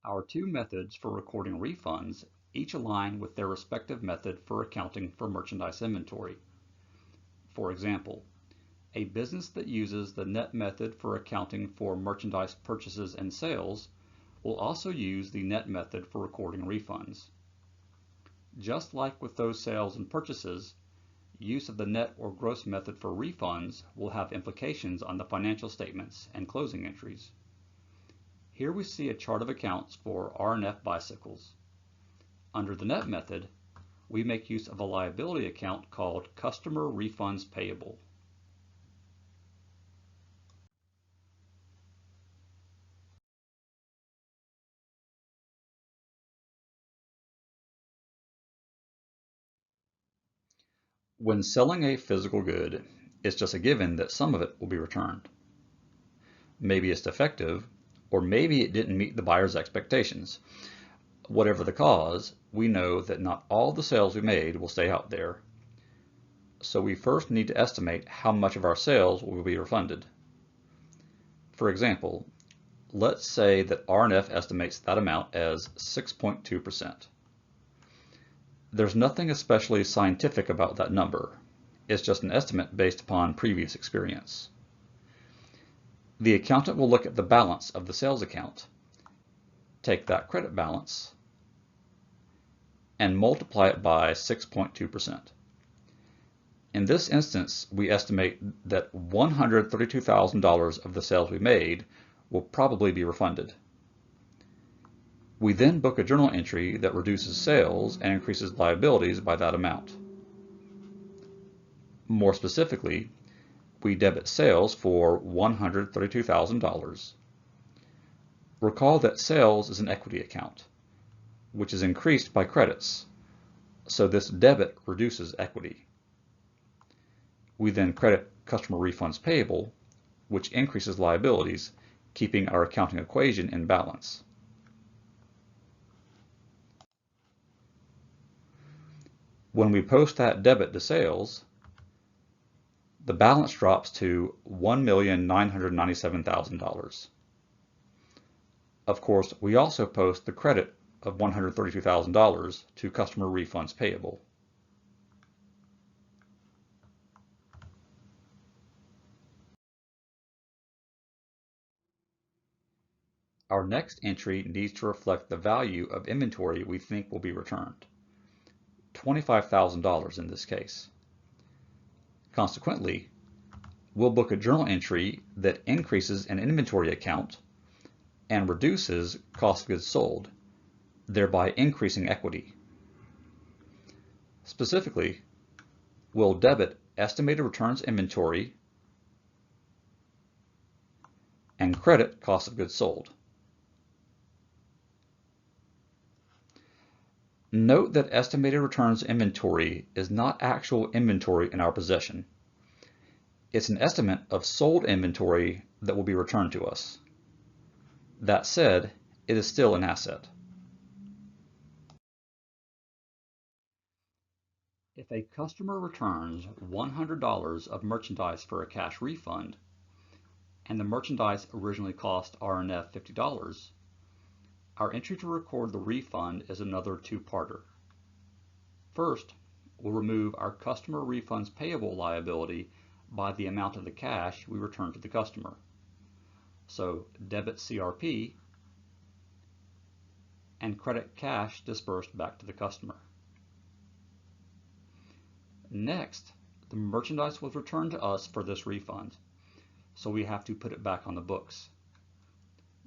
Our two methods for recording refunds each align with their respective method for accounting for merchandise inventory. For example, a business that uses the net method for accounting for merchandise purchases and sales will also use the net method for recording refunds. Just like with those sales and purchases, use of the net or gross method for refunds will have implications on the financial statements and closing entries. Here we see a chart of accounts for R&F bicycles. Under the net method, we make use of a liability account called Customer Refunds Payable. When selling a physical good, it's just a given that some of it will be returned. Maybe it's defective, or maybe it didn't meet the buyer's expectations. Whatever the cause, we know that not all the sales we made will stay out there. So we first need to estimate how much of our sales will be refunded. For example, let's say that R&F estimates that amount as 6.2%. There's nothing especially scientific about that number. It's just an estimate based upon previous experience. The accountant will look at the balance of the sales account, take that credit balance, and multiply it by 6.2%. In this instance, we estimate that $132,000 of the sales we made will probably be refunded. We then book a journal entry that reduces sales and increases liabilities by that amount. More specifically, we debit sales for $132,000. Recall that sales is an equity account, which is increased by credits, so this debit reduces equity. We then credit customer refunds payable, which increases liabilities, keeping our accounting equation in balance. When we post that debit to sales, the balance drops to $1,997,000. Of course, we also post the credit of $132,000 to customer refunds payable. Our next entry needs to reflect the value of inventory we think will be returned, $25,000 in this case. Consequently, we'll book a journal entry that increases an inventory account and reduces cost of goods sold, thereby increasing equity. Specifically, we'll debit estimated returns inventory and credit cost of goods sold. Note that estimated returns inventory is not actual inventory in our possession. It's an estimate of sold inventory that will be returned to us. That said, it is still an asset. If a customer returns $100 of merchandise for a cash refund, and the merchandise originally cost R&F $50, our entry to record the refund is another two-parter. First, we'll remove our customer refunds payable liability by the amount of the cash we return to the customer. So debit CRP and credit cash disbursed back to the customer. Next, the merchandise was returned to us for this refund, so we have to put it back on the books.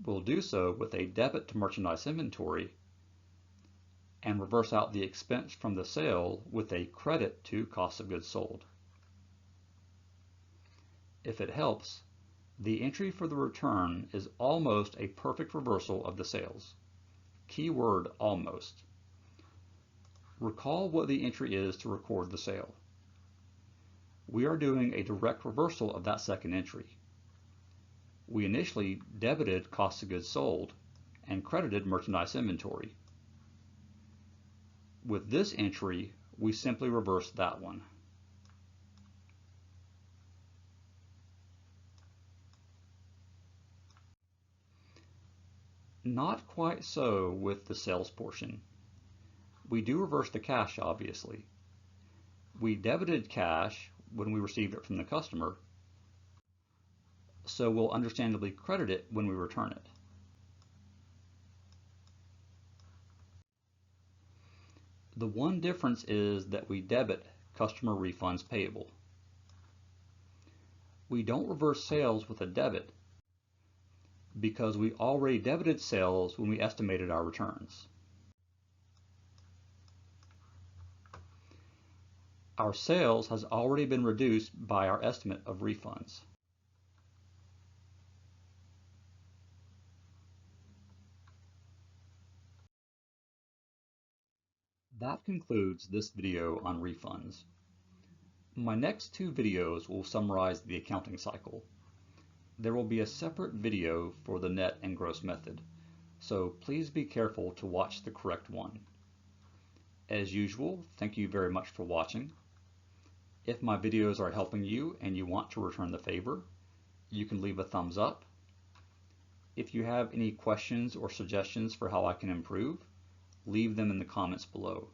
We'll do so with a debit to merchandise inventory and reverse out the expense from the sale with a credit to cost of goods sold. If it helps, the entry for the return is almost a perfect reversal of the sales. Keyword almost. Recall what the entry is to record the sale. We are doing a direct reversal of that second entry. We initially debited cost of goods sold and credited merchandise inventory. With this entry, we simply reverse that one. Not quite so with the sales portion. We do reverse the cash, obviously. We debited cash when we received it from the customer, so we'll understandably credit it when we return it. The one difference is that we debit customer refunds payable. We don't reverse sales with a debit because we already debited sales when we estimated our returns. Our sales has already been reduced by our estimate of refunds. That concludes this video on refunds. My next two videos will summarize the accounting cycle. There will be a separate video for the net and gross method, so please be careful to watch the correct one. As usual, thank you very much for watching. If my videos are helping you and you want to return the favor, you can leave a thumbs up. If you have any questions or suggestions for how I can improve, leave them in the comments below.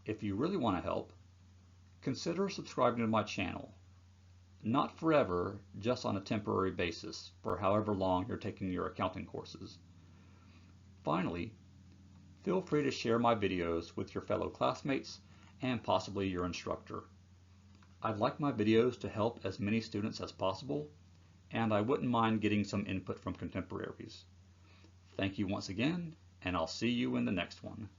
If you really want to help, consider subscribing to my channel. Not forever, just on a temporary basis for however long you're taking your accounting courses. Finally, feel free to share my videos with your fellow classmates and possibly your instructor. I'd like my videos to help as many students as possible, and I wouldn't mind getting some input from contemporaries. Thank you once again, and I'll see you in the next one.